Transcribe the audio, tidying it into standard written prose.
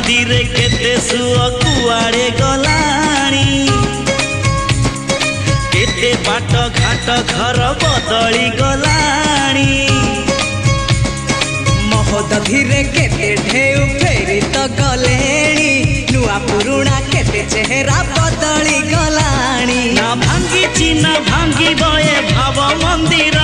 नदी रे केते सुअ कुआड़े गलाणी केते बाट घाट घर बदली गलाणी महोदधि रे केते ढेउ फेरी तो गलेणी नुआ पुरुणा केते चेहरा बदली गलाणी ना भांगी ची ना भांगी बये भाव मंदिर